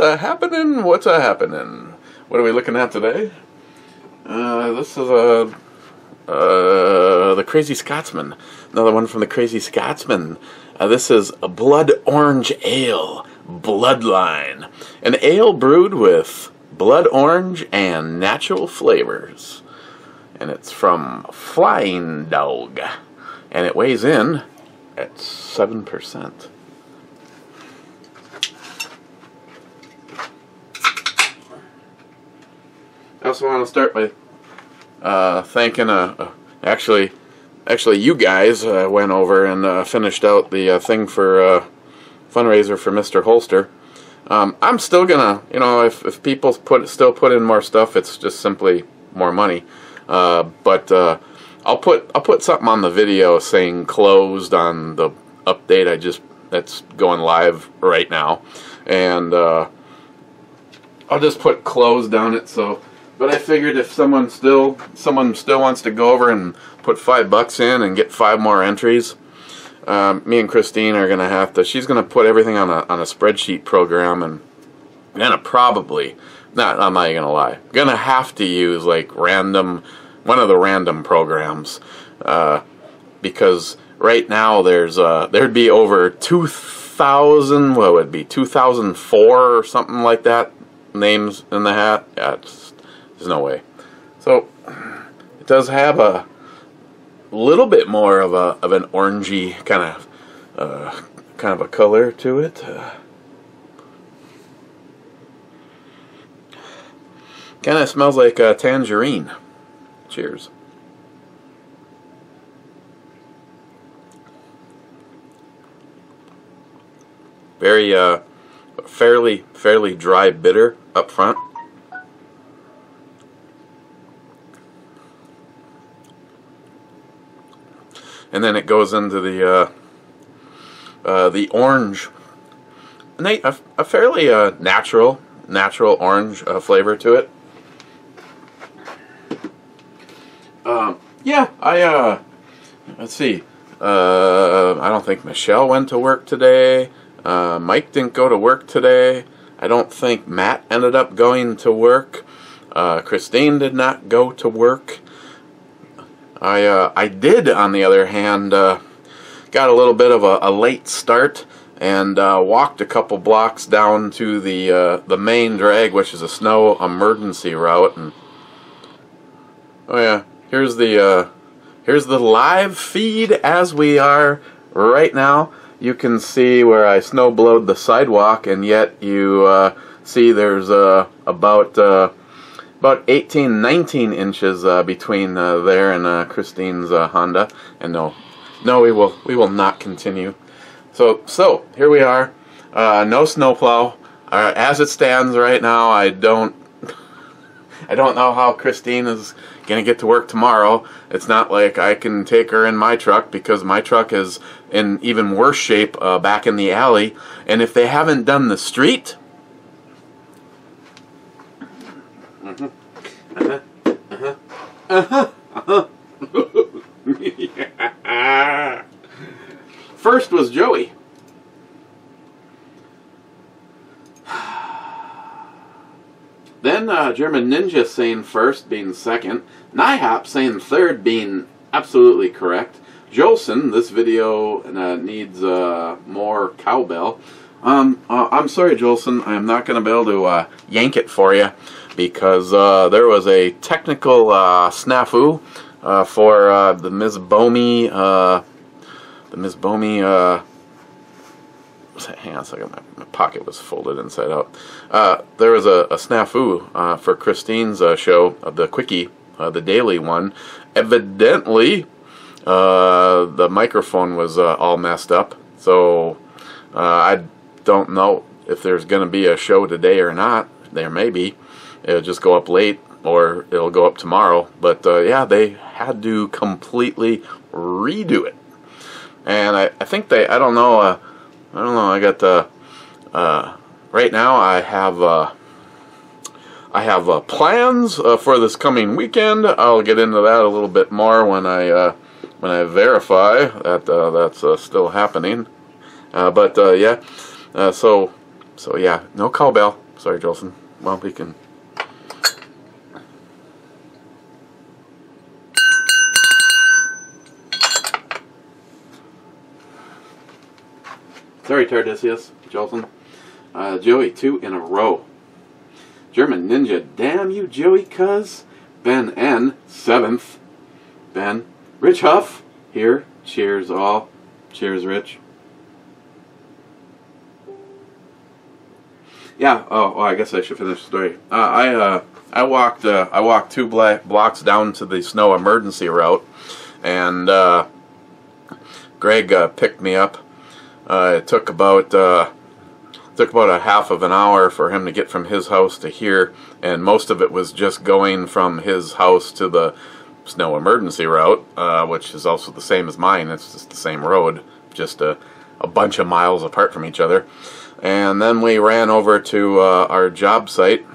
happening? What's happening? What are we looking at today? This is the Crazy Scotsman. Another one from the Crazy Scotsman. This is a Blood Orange Ale, Bloodline. An ale brewed with blood orange and natural flavors. And it's from Flying Dog. And it weighs in at 7%. I also want to start by thanking actually you guys went over and finished out the thing for fundraiser for Mr. Holster. I'm still gonna, you know, if people still put in more stuff, it's just simply more money. But I'll put something on the video saying closed on the update that's going live right now, and I'll just put closed on it. So. But I figured if someone still wants to go over and put $5 in and get 5 more entries, me and Christine are gonna have to. She's gonna put everything on a spreadsheet program, and gonna probably I'm not even gonna lie. Gonna have to use like one of the random programs, because right now there'd be over 2,000. What would it be 2004 or something like that names in the hat. Yeah, there's no way. So it does have a little bit more of an orangey kind of a color to it. Kind of smells like tangerine. Cheers. Very fairly dry bitter up front. And then it goes into the orange, a fairly natural orange flavor to it. Yeah, let's see. I don't think Michelle went to work today. Mike didn't go to work today. I don't think Matt ended up going to work. Christine did not go to work. I did, on the other hand, got a little bit of a late start and walked a couple blocks down to the main drag, which is a snow emergency route. And oh yeah, here's the live feed as we are right now. You can see where I snow blowed the sidewalk, and yet you see there's about 18, 19 inches between there and Christine's Honda. And no, we will not continue. So here we are. No snowplow. As it stands right now, I don't know how Christine is gonna get to work tomorrow. It's not like I can take her in my truck, because my truck is in even worse shape back in the alley. And if they haven't done the street. First was Joey. Then German Ninja saying first, being second. Nihop saying third, being absolutely correct. Jolson, this video needs more cowbell. I'm sorry, Jolson, I'm not going to be able to yank it for you, because there was a technical snafu for the Ms. Ebomey. Hang on a second, my pocket was folded inside out. There was a snafu for Christine's show, the quickie, the daily one. Evidently, the microphone was all messed up, so I don't know if there's going to be a show today or not. There may be. It'll just go up late, or it'll go up tomorrow. But yeah, they had to completely redo it. And I think I don't know. I got right now. I have plans for this coming weekend. I'll get into that a little bit more when I verify that that's still happening. But yeah. So yeah, no cowbell. sorry, Jolson. Well, we can. Sorry, Tardisius, Jolson. Joey, 2 in a row. German Ninja, damn you, Joey, cuz. Ben N, 7th. Ben. Rich Huff, here. Cheers, all. Cheers, Rich. Yeah. Oh, I guess I should finish the story. I walked 2 blocks down to the snow emergency route, and Greg picked me up. It took about a half of an hour for him to get from his house to here, and most of it was just going from his house to the snow emergency route, which is also the same as mine. It's just the same road, just a bunch of miles apart from each other. And then we ran over to our job site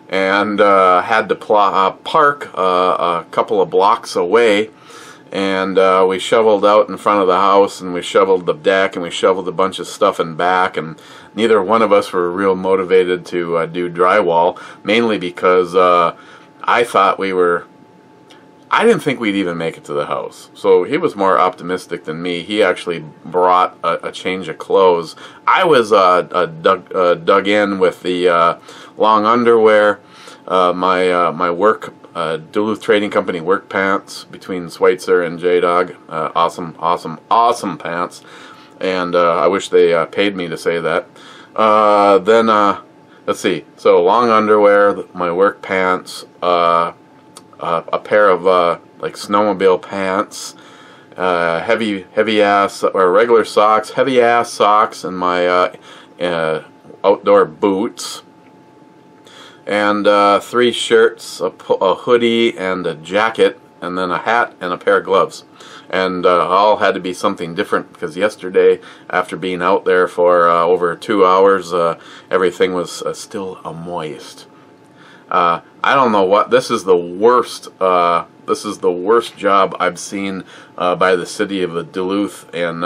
and had to park a couple of blocks away. And we shoveled out in front of the house, and we shoveled the deck, and we shoveled a bunch of stuff in back, and neither one of us were real motivated to do drywall, mainly because I didn't think we'd even make it to the house. So he was more optimistic than me. He actually brought a change of clothes. I was dug in with the long underwear, my work Duluth Trading Company work pants between Schweitzer and J-Dog. Awesome pants. And I wish they paid me to say that. Then let's see. So long underwear, my work pants, a pair of like snowmobile pants, heavy ass or regular socks, heavy ass socks, and my outdoor boots, and 3 shirts, a hoodie, and a jacket, and then a hat and a pair of gloves. And all had to be something different, because yesterday, after being out there for over 2 hours, everything was still moist. I don't know what, this is the worst job I've seen by the city of Duluth in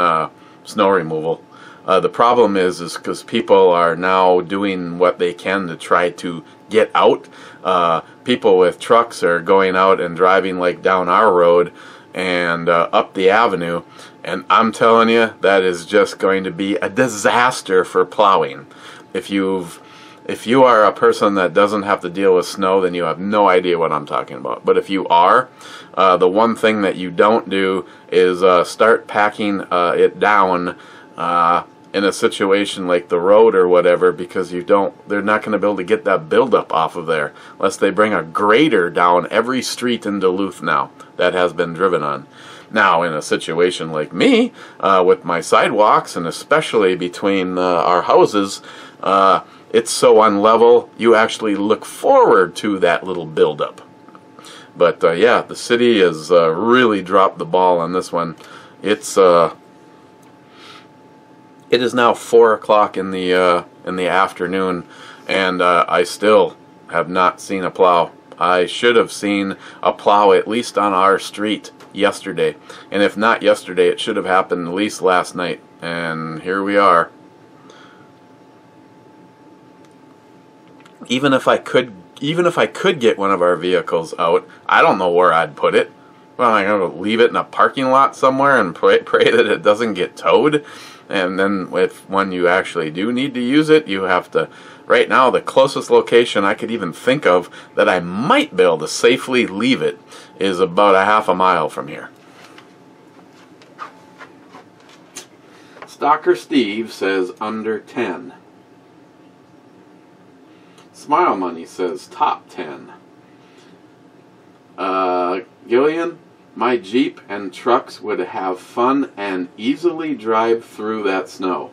snow removal. The problem is because people are now doing what they can to try to get out. People with trucks are going out and driving like down our road and up the avenue, and I'm telling you, that is just going to be a disaster for plowing. If you are a person that doesn't have to deal with snow, then you have no idea what I'm talking about. But if you are, the one thing that you don't do is start packing it down in a situation like the road or whatever, because they're not going to be able to get that buildup off of there unless they bring a grader down every street in Duluth now that has been driven on. Now, in a situation like me, with my sidewalks, and especially between our houses, it's so unlevel, you actually look forward to that little buildup. But yeah, the city has really dropped the ball on this one. It is now 4 o'clock in the afternoon, and I still have not seen a plow. I should have seen a plow at least on our street yesterday, and if not yesterday, it should have happened at least last night. And here we are. Even if I could get one of our vehicles out, I don't know where I'd put it. Well, I'm going to leave it in a parking lot somewhere and pray that it doesn't get towed. And then when you actually do need to use it, you have to... Right now, the closest location I could even think of that I might be able to safely leave it is about a half a mile from here. Stalker Steve says under 10. Smile Money says top 10. Gillian, my Jeep and trucks would have fun and easily drive through that snow.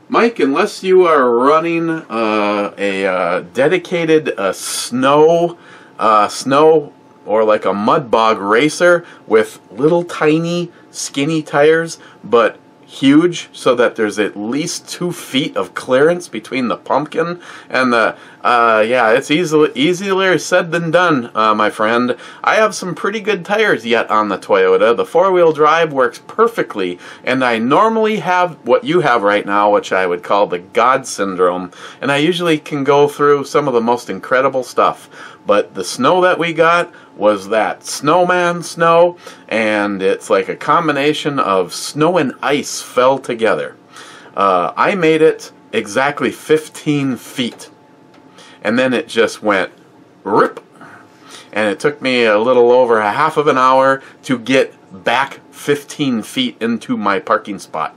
Mike, unless you are running a dedicated snow or like a mud bog racer with little tiny skinny tires but huge so that there's at least 2 feet of clearance between the pumpkin and the, yeah, it's easier said than done, my friend. I have some pretty good tires yet on the Toyota. The 4-wheel drive works perfectly, and I normally have what you have right now, which I would call the God syndrome, and I usually can go through some of the most incredible stuff. But the snow that we got was that snowman snow, and it's like a combination of snow and ice fell together. I made it exactly 15 feet, and then it just went rip, and it took me a little over a half of an hour to get back 15 feet into my parking spot.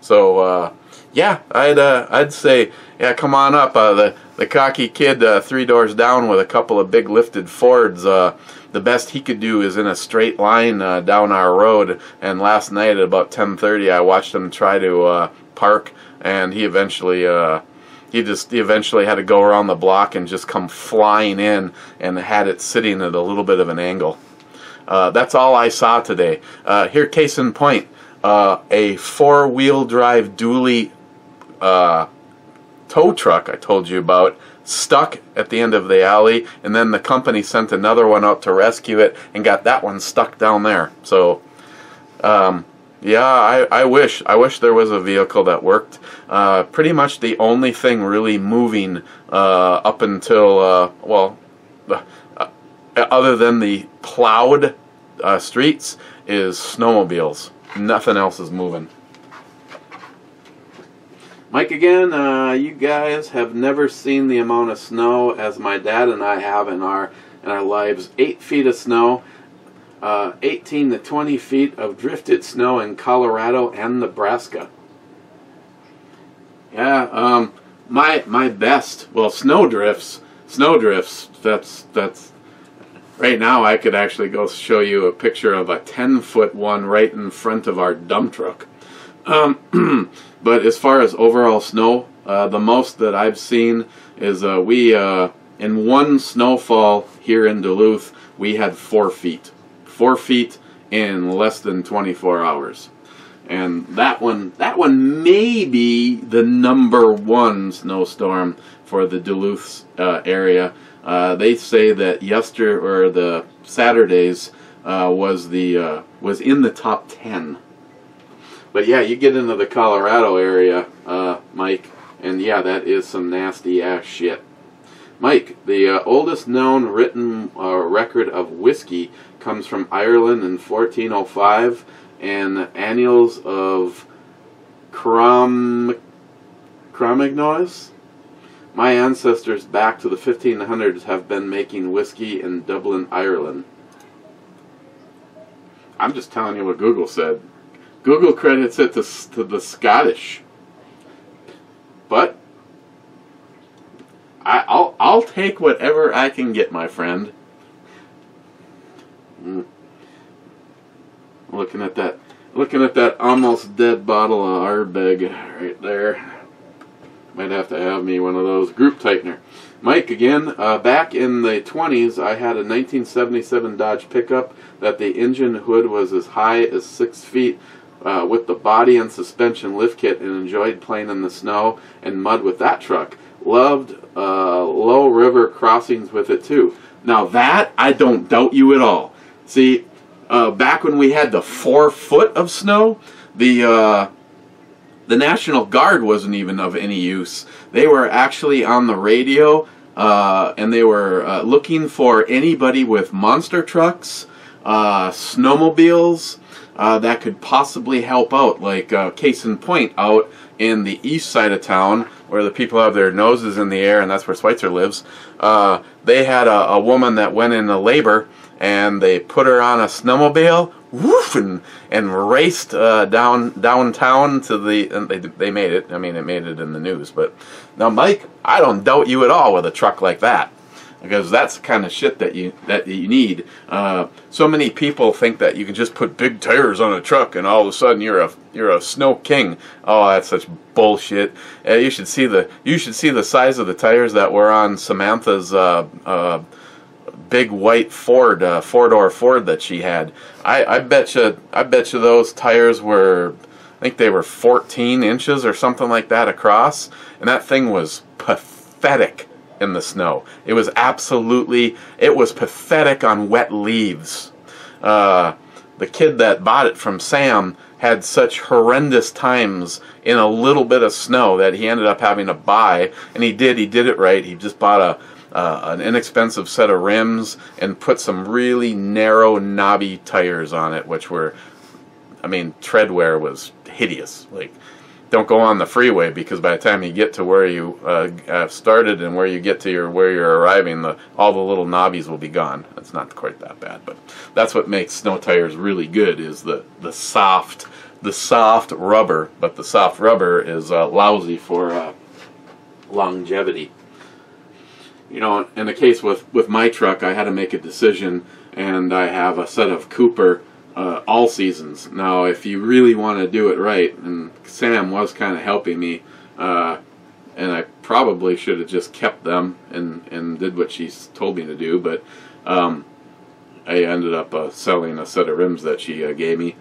So yeah, I'd say, yeah, come on up. The cocky kid 3 doors down with a couple of big lifted Fords, the best he could do is in a straight line down our road. And last night at about 10:30, I watched him try to park, and he eventually had to go around the block and just come flying in, and had it sitting at a little bit of an angle. That's all I saw today. Here, case in point, a 4-wheel drive dually tow truck I told you about stuck at the end of the alley, and then the company sent another one out to rescue it and got that one stuck down there. So yeah, I wish there was a vehicle that worked. Pretty much the only thing really moving up until well, other than the plowed streets, is snowmobiles. Nothing else is moving. Mike again. You guys have never seen the amount of snow as my dad and I have in our lives. 8 feet of snow, 18 to 20 feet of drifted snow in Colorado and Nebraska. Yeah, my best. Well, snowdrifts. That's. Right now, I could actually go show you a picture of a 10-foot one right in front of our dump truck. But as far as overall snow, the most that I've seen is we in one snowfall here in Duluth, we had 4 feet. 4 feet in less than 24 hours. And that one may be the #1 snowstorm for the Duluth area. They say that the Saturdays was in the top 10. But yeah, you get into the Colorado area, Mike, and yeah, that is some nasty ass shit. Mike, the oldest known written record of whiskey comes from Ireland in 1405, and the Annals of Cromagnois. My ancestors back to the 1500s have been making whiskey in Dublin, Ireland. I'm just telling you what Google said. Google credits it to the Scottish. But I'll take whatever I can get, my friend. Looking at that almost dead bottle of Ardbeg right there. Might have to have me one of those group tightener. Mike again. Back in the 20s, I had a 1977 Dodge pickup that the engine hood was as high as 6 feet with the body and suspension lift kit, and enjoyed playing in the snow and mud with that truck. Loved low river crossings with it too. Now that, I don't doubt you at all. See, back when we had the 4 foot of snow, the National Guard wasn't even of any use. They were actually on the radio, and they were looking for anybody with monster trucks, snowmobiles, that could possibly help out. Like, case in point, out in the east side of town, where the people have their noses in the air, and that's where Schweitzer lives, they had a woman that went into labor, and they put her on a snowmobile, woof, and raced downtown to the, and they made it. I mean, it made it in the news. But now, Mike, I don't doubt you at all with a truck like that, because that's the kind of shit that you need. So many people think that you can just put big tires on a truck and all of a sudden you're a snow king. Oh, that's such bullshit. You should see the size of the tires that were on Samantha's big white Ford, four-door Ford that she had. I bet you those tires were think they were 14 inches or something like that across, and that thing was pathetic in the snow. It was pathetic on wet leaves. The kid that bought it from Sam had such horrendous times in a little bit of snow that he ended up having to buy, and he did it right. He just bought an inexpensive set of rims and put some really narrow, knobby tires on it, which were, I mean, tread wear was hideous. Like, don't go on the freeway, because by the time you get to where you started and where you get to where you're arriving, all the little knobbies will be gone. It's not quite that bad, but that's what makes snow tires really good, is the soft rubber. But the soft rubber is lousy for longevity. You know, in the case with my truck, I had to make a decision, and I have a set of Cooper all seasons. Now, if you really want to do it right, and Sam was kind of helping me, and I probably should have just kept them and did what she told me to do, but I ended up selling a set of rims that she gave me.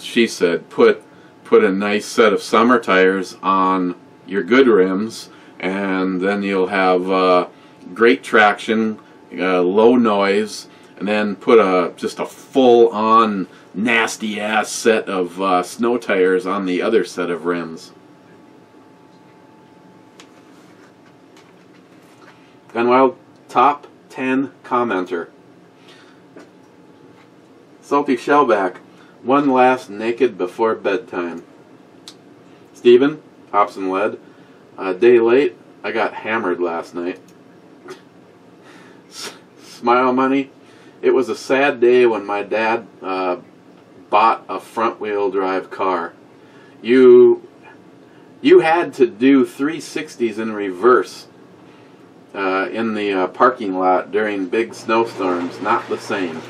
She said, put a nice set of summer tires on your good rims, and then you'll have great traction, low noise, and then put just a full-on nasty-ass set of snow tires on the other set of rims. Gunwild top 10 commenter. Salty Shellback, one last naked before bedtime. Steven, Hops and Lead, a day late, I got hammered last night. Smile Money, it was a sad day when my dad bought a front-wheel drive car. You had to do 360s in reverse in the parking lot during big snowstorms. Not the same.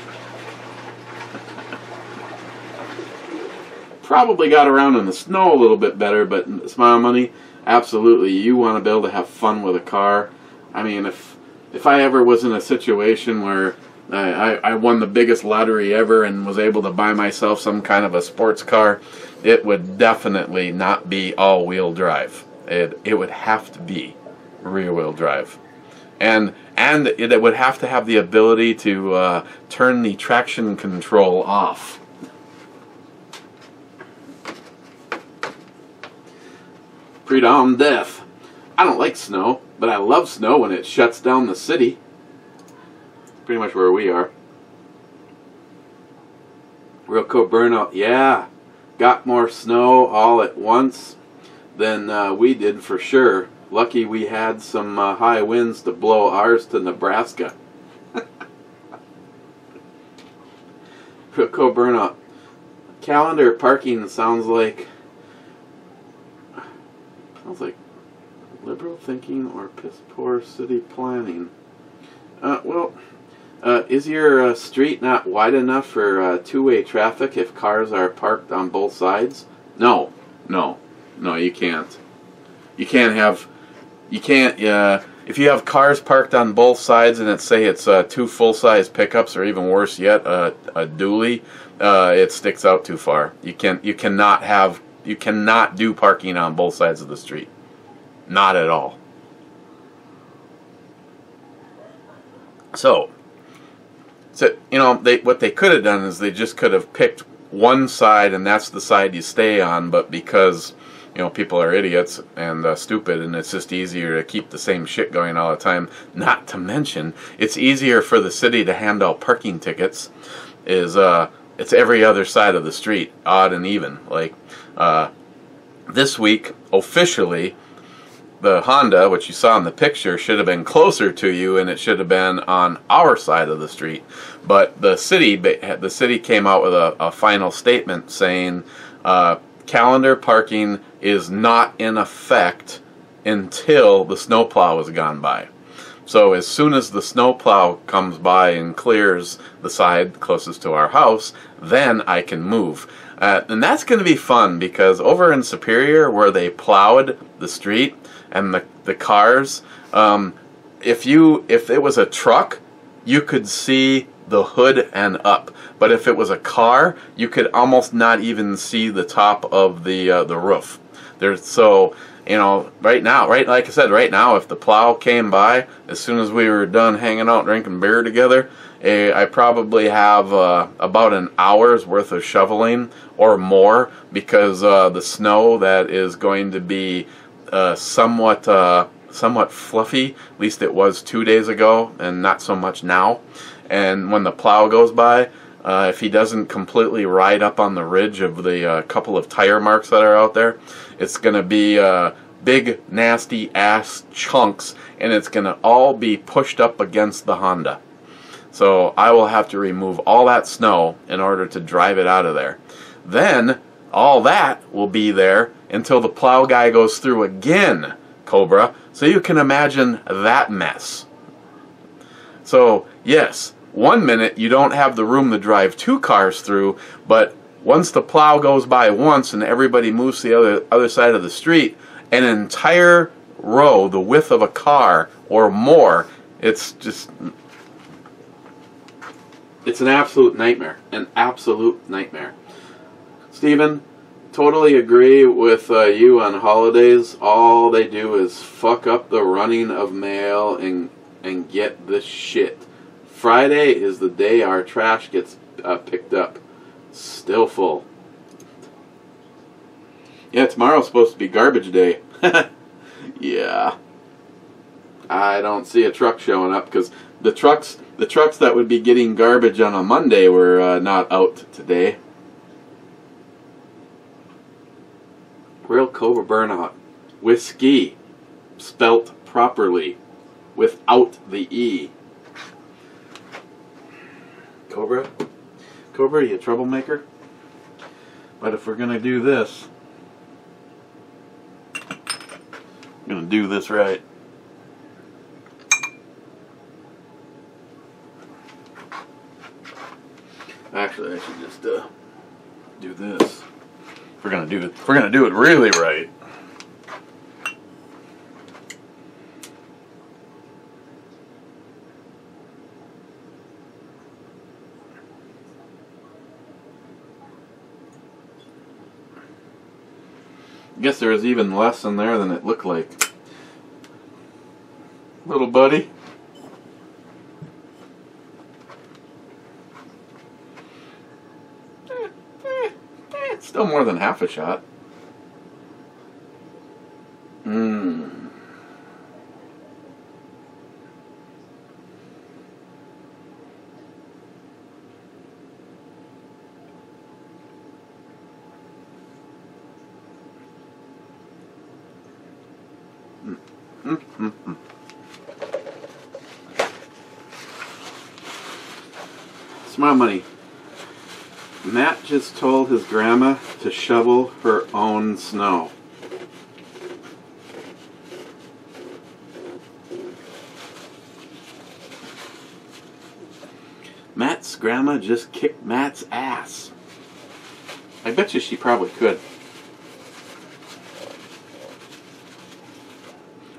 Probably got around in the snow a little bit better, but Smile Money, absolutely, you want to be able to have fun with a car. I mean, if I ever was in a situation where I won the biggest lottery ever and was able to buy myself some kind of a sports car, it would definitely not be all-wheel drive. It would have to be rear-wheel drive. And it would have to have the ability to turn the traction control off. Pre-dawn Death. I don't like snow, but I love snow when it shuts down the city. Pretty much where we are. Real cool burnout. Yeah, got more snow all at once than we did for sure. Lucky we had some high winds to blow ours to Nebraska. Real cool burnout. Calendar parking sounds like liberal thinking or piss poor city planning. Is your street not wide enough for two-way traffic if cars are parked on both sides? No, you can't. If you have cars parked on both sides and it's two full-size pickups, or even worse yet, a dually, it sticks out too far. You cannot do parking on both sides of the street. Not at all. So what they could have done is they just could have picked one side, and that's the side you stay on. But because people are idiots and stupid, and it's just easier to keep the same shit going all the time. Not to mention, it's easier for the city to hand out parking tickets. It's every other side of the street, odd and even. Like this week, officially, the Honda, which you saw in the picture, should have been closer to you, and it should have been on our side of the street. But the city came out with a final statement saying calendar parking is not in effect until the snowplow has gone by. So as soon as the snowplow comes by and clears the side closest to our house, then I can move. And that's going to be fun, because over in Superior, where they plowed the street and the cars, if it was a truck, you could see the hood and up. But if it was a car, you could almost not even see the top of the roof. So, you know, right now, like I said, right now, if the plow came by, as soon as we were done hanging out drinking beer together, I probably have about an hour's worth of shoveling or more, because the snow that is going to be somewhat fluffy, at least it was 2 days ago, and not so much now. And when the plow goes by, if he doesn't completely ride up on the ridge of the couple of tire marks that are out there, it's going to be big, nasty ass chunks, and it's going to all be pushed up against the Honda. So I will have to remove all that snow in order to drive it out of there. Then all that will be there until the plow guy goes through again, Cobra. So you can imagine that mess. So yes, 1 minute you don't have the room to drive 2 cars through, but once the plow goes by once and everybody moves to the other side of the street, an entire row the width of a car or more, it's an absolute nightmare. An absolute nightmare. Steven, totally agree with you on holidays. All they do is fuck up the running of mail and get this shit. Friday is the day our trash gets picked up. Still full. Yeah, tomorrow's supposed to be garbage day. Yeah. I don't see a truck showing up, because the trucks that would be getting garbage on a Monday were not out today. Real Cobra Burnout. Whiskey. Spelt properly. Without the E. Cobra? Cobra, you troublemaker? But if we're going to do this, I'm going to do this right. Actually, I should just do this. If we're gonna do it really right. I guess there was even less in there than it looked like. Little buddy. Still more than half a shot. Smart money. Matt just told his grandma to shovel her own snow. Matt's grandma just kicked Matt's ass. I bet you she probably could.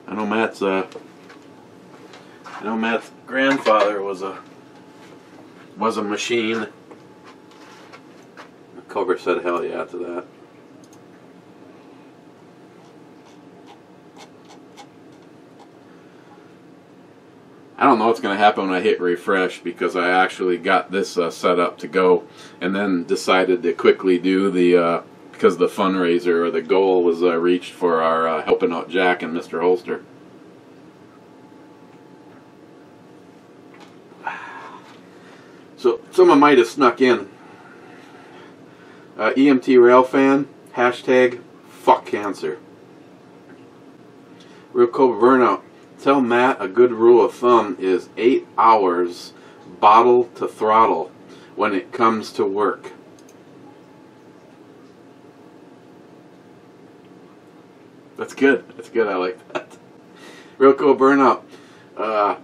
I know Matt's grandfather was a machine. Cobra said hell yeah to that. I don't know what's going to happen when I hit refresh, because I actually got this set up to go, and then decided to quickly do the, because the fundraiser or the goal was reached for our helping out Jack and Mr. Holster. So someone might have snuck in. EMT Rail fan, hashtag fuck cancer. Real Cobra Burnout. Tell Matt a good rule of thumb is 8 hours bottle to throttle when it comes to work. That's good. That's good. I like that. Real Cobra Burnout.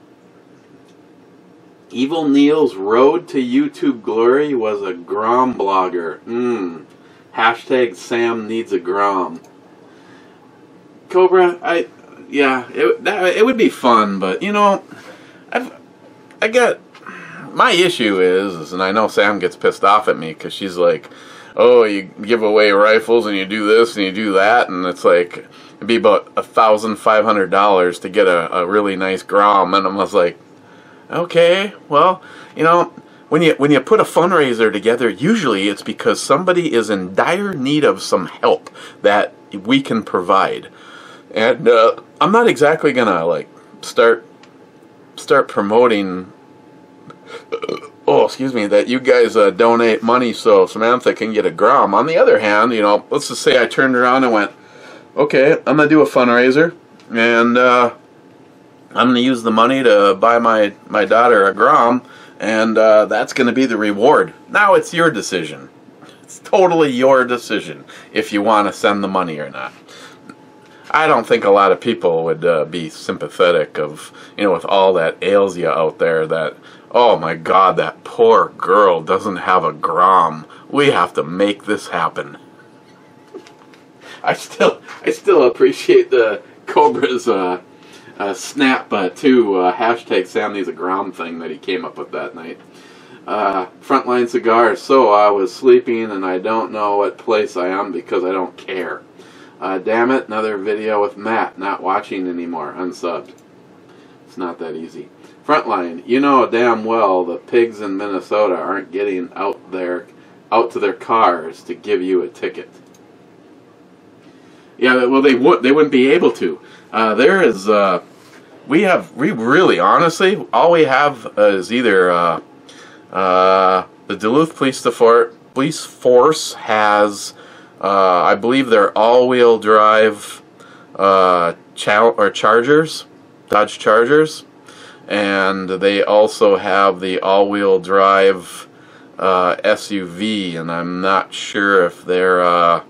Evil Neil's road to YouTube glory was a Grom blogger. Hashtag Sam needs a Grom. Cobra, it would be fun, but you know, I got my issue is, and I know Sam gets pissed off at me because she's like, oh, you give away rifles and you do this and you do that, and it's like, it'd be about $1,500 to get a really nice Grom, and I was like, okay, well, you know, when you put a fundraiser together, usually it's because somebody is in dire need of some help that we can provide. And I'm not exactly gonna like start promoting that you guys donate money so Samantha can get a Grom. On the other hand, you know, let's just say I turned around and went, okay, I'm gonna do a fundraiser, and I'm gonna use the money to buy my daughter a Grom, and that's gonna be the reward. Now it's your decision. It's totally your decision if you want to send the money or not. I don't think a lot of people would be sympathetic of, you know, with all that ails you out there, that, oh my God, that poor girl doesn't have a Grom. We have to make this happen. I still appreciate the Cobra's snap to hashtag Sam needs a Grom thing that he came up with that night. Frontline Cigars. So I was sleeping and I don't know what place I am because I don't care. Damn it, another video with Matt, not watching anymore, unsubbed. It's not that easy. Frontline, you know damn well the pigs in Minnesota aren't getting out to their cars to give you a ticket. Yeah, well, they wouldn't be able to. We really, honestly, all we have is either the Duluth Police Force has, I believe, their all-wheel drive Chargers, Dodge Chargers, and they also have the all-wheel drive SUV, and I'm not sure if they're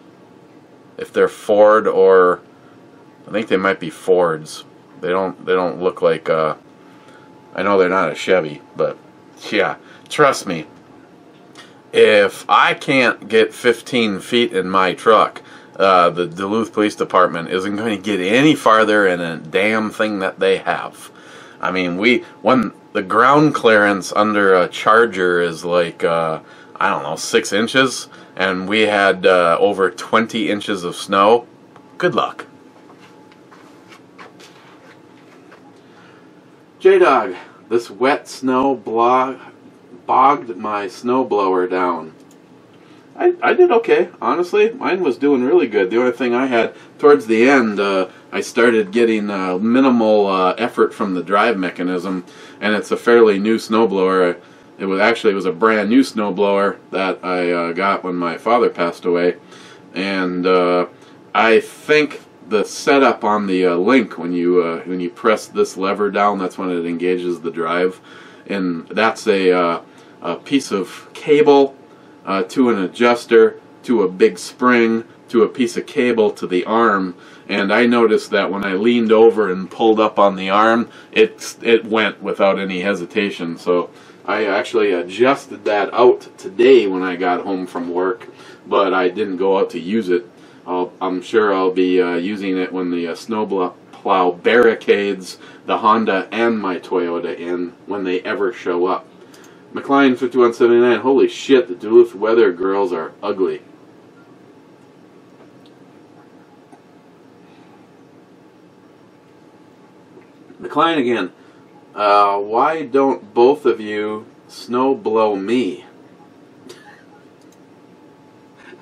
Ford, or I think they might be Fords. They don't look like I know they're not a Chevy, but yeah, trust me, if I can't get 15 feet in my truck, the Duluth Police Department isn't going to get any farther in a damn thing that they have. I mean, when the ground clearance under a Charger is like I don't know, 6 inches, and we had over 20 inches of snow, good luck. J-Dog, this wet snow bogged my snowblower down. I did okay, honestly. Mine was doing really good. The only thing I had, towards the end, I started getting minimal effort from the drive mechanism, and it's a fairly new snowblower. It was a brand new snowblower that I got when my father passed away, and I think the setup on the link, when you press this lever down, that's when it engages the drive, and that's a piece of cable to an adjuster, to a big spring, to a piece of cable to the arm. And I noticed that when I leaned over and pulled up on the arm, it went without any hesitation. So I actually adjusted that out today when I got home from work, but I didn't go out to use it. I'm sure I'll be using it when the snowplow barricades the Honda and my Toyota in, when they ever show up. McLean 5179, holy shit, the Duluth weather girls are ugly. McLean again, why don't both of you snow blow me?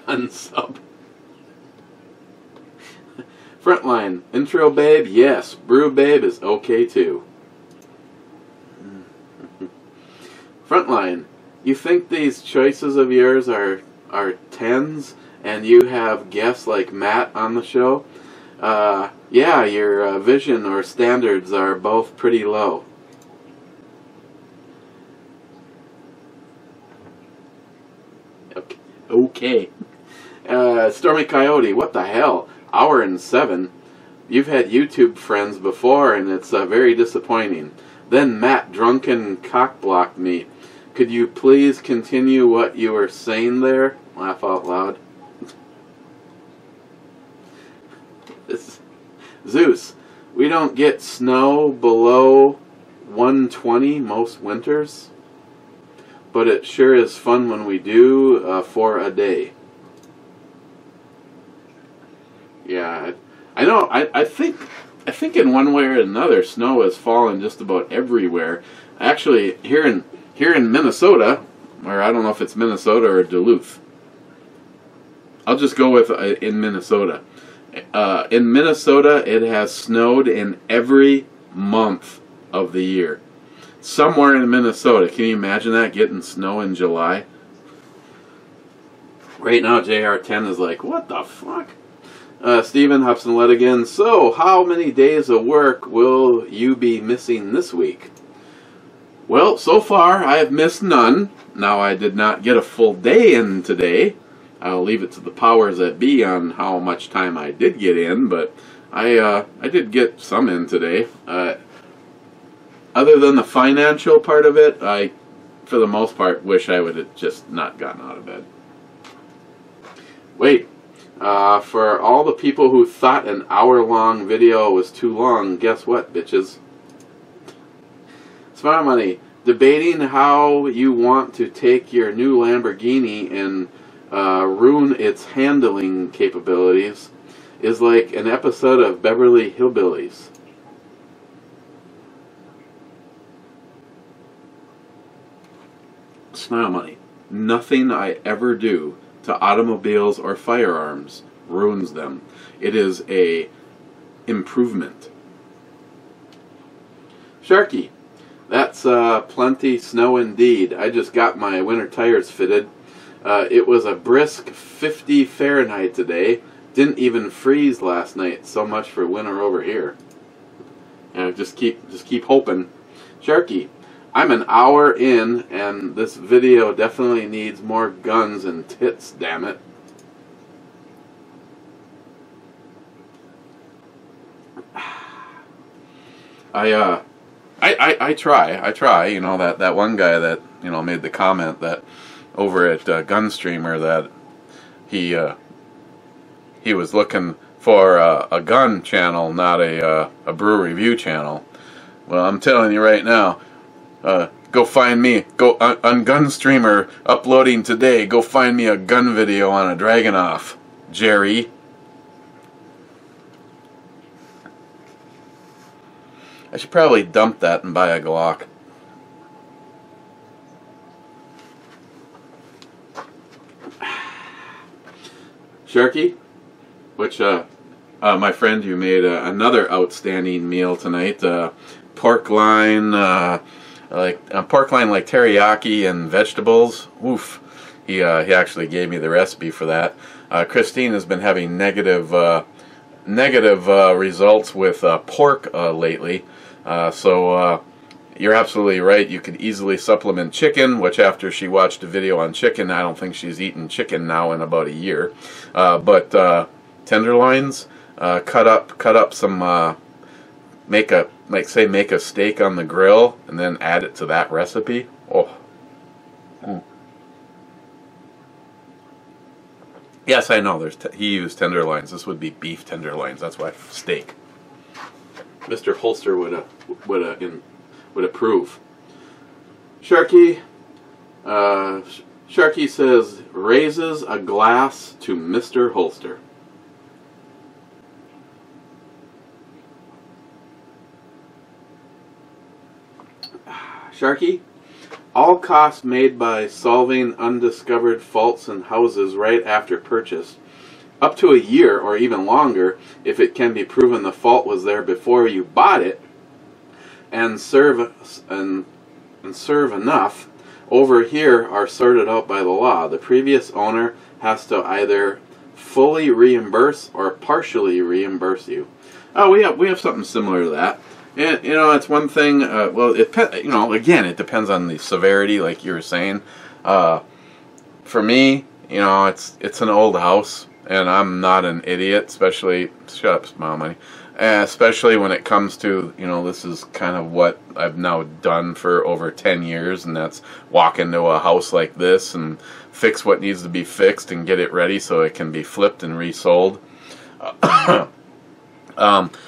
Unsub. Frontline, intro babe, yes. Brew babe is okay too. Frontline, you think these choices of yours are 10s, and you have guests like Matt on the show? Yeah, your vision or standards are both pretty low. Okay. Stormy Coyote, what the hell? Hour and 7. You've had YouTube friends before, and it's very disappointing. Then Matt drunken cockblocked me. Could you please continue what you were saying there? Laugh out loud. Zeus, we don't get snow below 120 most winters. but it sure is fun when we do for a day. Yeah, I know. I think in one way or another, snow has fallen just about everywhere. Actually, here in Minnesota, or I don't know if it's Minnesota or Duluth. I'll just go with in Minnesota. In Minnesota, it has snowed in every month of the year. Somewhere in Minnesota. Can you imagine that, getting snow in July? Right now, JR10 is like, what the fuck? Stephen Hobson led again. So, how many days of work will you be missing this week? Well, so far, I have missed none. Now, I did not get a full day in today. I'll leave it to the powers that be on how much time I did get in, but I did get some in today. Other than the financial part of it, I, for the most part, wish I would have just not gotten out of bed. Wait, for all the people who thought an hour-long video was too long, guess what, bitches? Smart Money, debating how you want to take your new Lamborghini and ruin its handling capabilities is like an episode of Beverly Hillbillies. Smile Money. Nothing I ever do to automobiles or firearms ruins them. It is a improvement. Sharky. That's plenty snow indeed. I just got my winter tires fitted. It was a brisk 50 Fahrenheit today. Didn't even freeze last night. So much for winter over here. Just keep hoping. Sharky, I'm an hour in, and this video definitely needs more guns and tits. Damn it! I try. You know, that one guy that, you know, made the comment that over at Gunstreamer that he was looking for a gun channel, not a brew review channel. Well, I'm telling you right now, go find me. Go on Gunstreamer uploading today. Go find me a gun video on a Dragunov, Jerry. I should probably dump that and buy a Glock. Sharky, which my friend, you made another outstanding meal tonight. Pork line, like teriyaki and vegetables. Oof! He actually gave me the recipe for that. Christine has been having negative results with pork lately. So you're absolutely right. You could easily supplement chicken, which after she watched a video on chicken, I don't think she's eaten chicken now in about a year. But tenderloins, cut up some, make a steak on the grill and then add it to that recipe. Oh. Mm. Yes, I know. He used tenderloins. This would be beef tenderloins. That's why steak. Mr. Holster would approve. Sharky, Sharky says raises a glass to Mr. Holster. Sharky, all costs made by solving undiscovered faults in houses right after purchase, up to a year or even longer if it can be proven the fault was there before you bought it, and serve enough, over here are sorted out by the law. The previous owner has to either fully reimburse or partially reimburse you. Oh, we have something similar to that. And, you know, it's one thing, well, you know, again, it depends on the severity, like you were saying. For me, you know, it's an old house, and I'm not an idiot, especially, shut up, Smile Money, especially when it comes to, you know, this is kind of what I've now done for over 10 years, and that's walk into a house like this and fix what needs to be fixed and get it ready so it can be flipped and resold.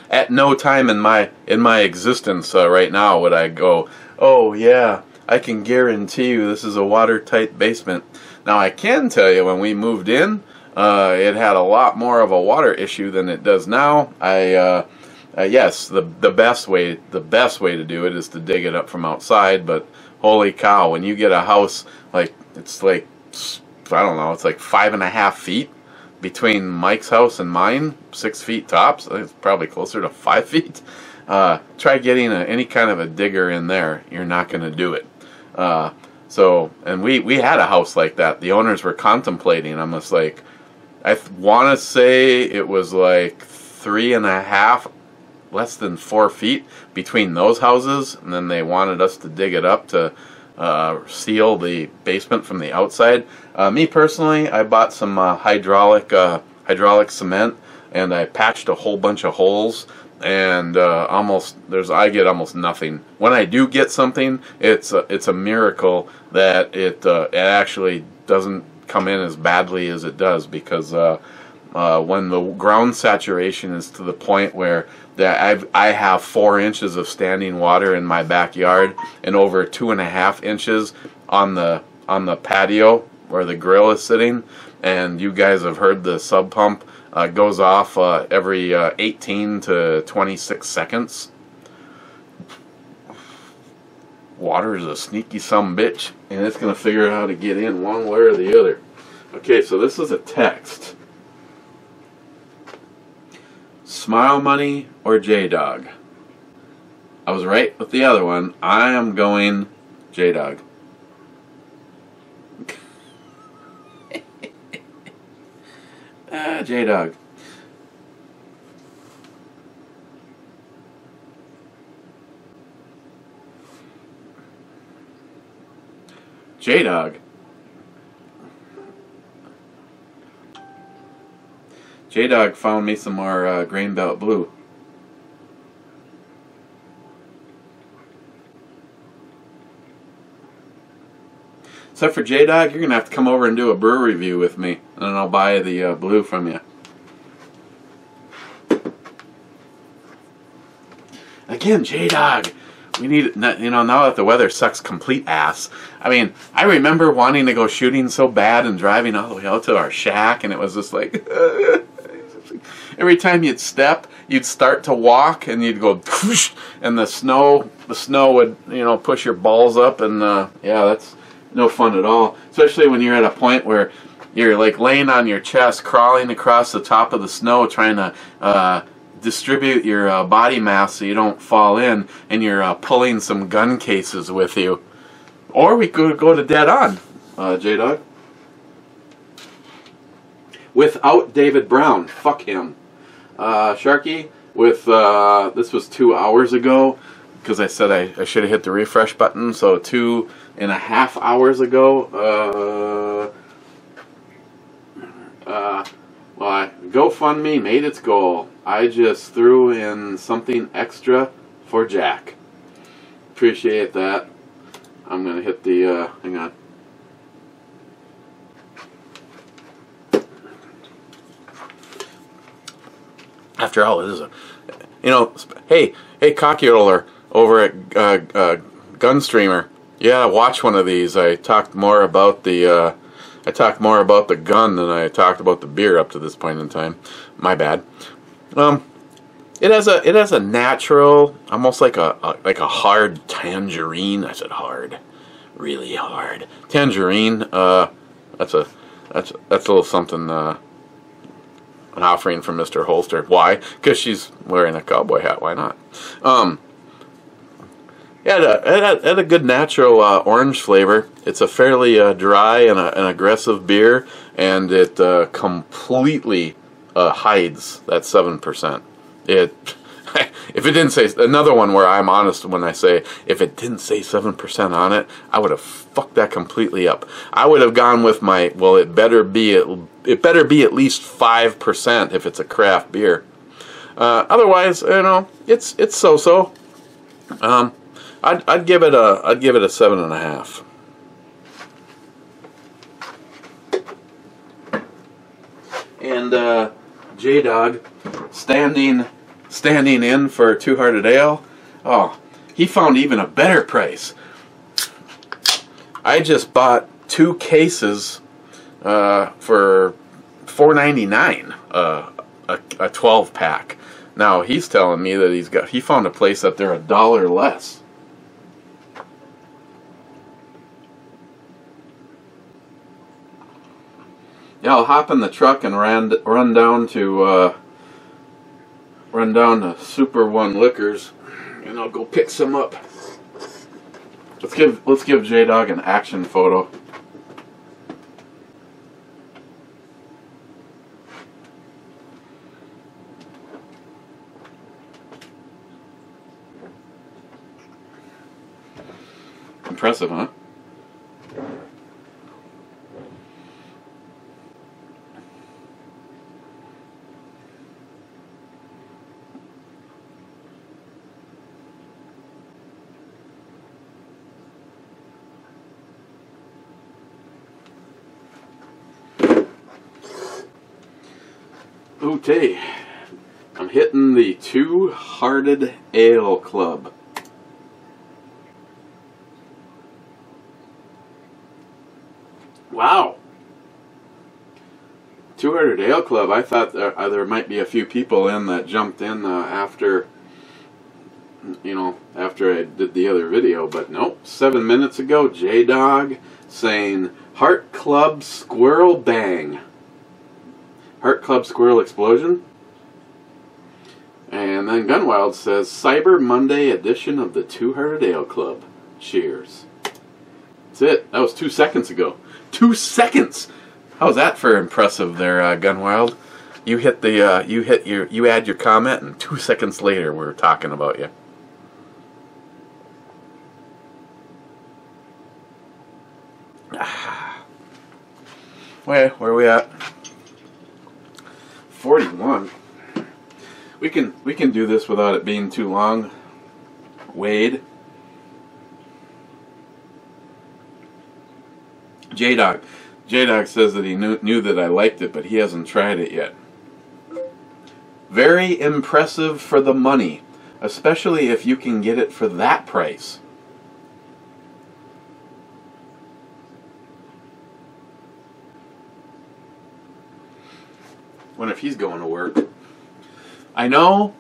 At no time in my existence right now would I go, oh yeah, I can guarantee you this is a watertight basement. Now I can tell you when we moved in, it had a lot more of a water issue than it does now. Yes, the best way to do it is to dig it up from outside. But holy cow, when you get a house it's like I don't know, it's like 5.5 feet between Mike's house and mine, 6 feet tops. I think it's probably closer to 5 feet. Try getting any kind of a digger in there. You're not going to do it. And we had a house like that. The owners were contemplating. I'm just like, I want to say it was like 3.5, less than 4 feet between those houses, and then they wanted us to dig it up to seal the basement from the outside. Me personally, I bought some hydraulic cement, and I patched a whole bunch of holes, and I get almost nothing. When I do get something, it's a miracle that it actually doesn't come in as badly as it does, because when the ground saturation is to the point where I have 4 inches of standing water in my backyard and over 2.5 inches on the patio where the grill is sitting, and you guys have heard the sub pump goes off every 18 to 26 seconds. Water is a sneaky sumbitch, and it's going to figure out how to get in one way or the other. Okay, so this is a text. Smile Money or J-Dog? I was right with the other one. I am going J-Dog. J-Dog. J-Dog. J-Dog found me some more Grain Belt Blue. Except for J-Dog, you're going to have to come over and do a brew review with me, and then I'll buy the blue from you. Again, J-Dog. We need, now that the weather sucks complete ass. I mean, I remember wanting to go shooting so bad and driving all the way out to our shack, and it was just like, every time you'd step, you'd start to walk, and you'd go, whoosh, and the snow would, push your balls up, and yeah, that's no fun at all. Especially when you're at a point where you're like laying on your chest, crawling across the top of the snow, trying to distribute your body mass so you don't fall in, and you're pulling some gun cases with you. Or we could go to Dead On, J-Dog. Without David Brown. Fuck him. Sharky, this was 2 hours ago, because I said I should have hit the refresh button, so 2.5 hours ago, well, GoFundMe made its goal. I just threw in something extra for Jack. Appreciate that. I'm going to hit the, hang on. After all, it is a, hey, Cockyoler over at Gunstreamer. Yeah, watch one of these. I talked more about the gun than I talked about the beer up to this point in time. My bad. It has a natural, almost like a hard tangerine. I said hard, really hard tangerine. That's a little something. An offering from Mr. Holster. Why? Because she's wearing a cowboy hat. Why not? It had a good natural orange flavor. It's a fairly dry and an aggressive beer, and it completely hides that 7%. If it didn't say, another one where I'm honest when I say, if it didn't say 7% on it, I would have fucked that completely up. I would have gone with my, well, it better be at least 5% if it's a craft beer. Otherwise, it's so-so. I'd give it a 7.5. And J-Dog standing in for Two Hearted Ale. Oh, he found even a better price. I just bought 2 cases for $4.99, a 12 pack. Now he's telling me that he found a place that they're $1 less. Yeah, I'll hop in the truck and run down to Super One Liquors, and I'll go pick some up. Let's give J-Dog an action photo. Impressive, huh? Okay, I'm hitting the Two-Hearted Ale Club. Wow. Two-Hearted Ale Club. I thought there might be a few people in that jumped in after, after I did the other video, but nope. 7 minutes ago, J-Dog saying Heart Club Squirrel Bang. Heart Club Squirrel Explosion. And then Gunwild says Cyber Monday edition of the Two-Hearted Ale Club. Cheers. That's it. That was 2 seconds ago. 2 seconds. How's that for impressive there, Gunwild? You hit the you add your comment, and 2 seconds later we're talking about you. Where are we at? 41. We can do this without it being too long. Wade. J-Dog says that he knew that I liked it, but he hasn't tried it yet. Very impressive for the money, especially if you can get it for that price. What if he's going to work? I know.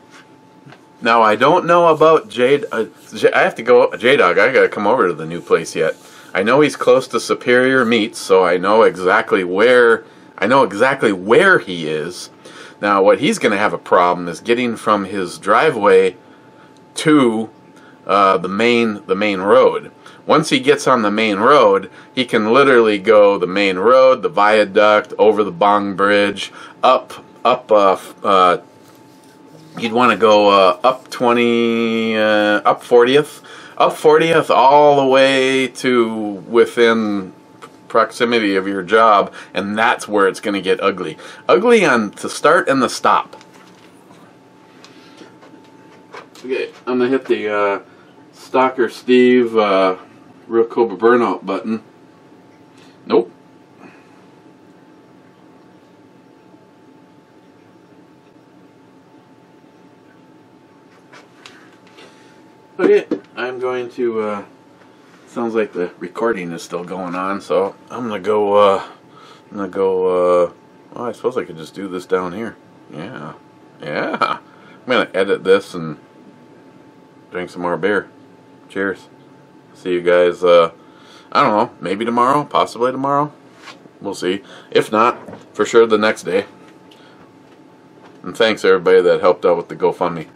Now I don't know about I have to go. J-Dog, I gotta come over to the new place yet. I know he's close to Superior Meats, so I know exactly where he is. Now, what he's going to have a problem is getting from his driveway to the main road. Once he gets on the main road, he can literally go the main road, the viaduct, over the Bong Bridge, up. You'd want to go up 40th, all the way to within proximity of your job, and that's where it's going to get ugly. Ugly on the start and the stop. Okay, I'm going to hit the Stalker Steve Real Cobra Burnout button. Nope. Okay, I'm going to, sounds like the recording is still going on, so I'm going to go, well, I suppose I could just do this down here. Yeah. I'm going to edit this and drink some more beer. Cheers. See you guys, I don't know, maybe tomorrow, possibly tomorrow. We'll see. If not, for sure the next day. And thanks everybody that helped out with the GoFundMe.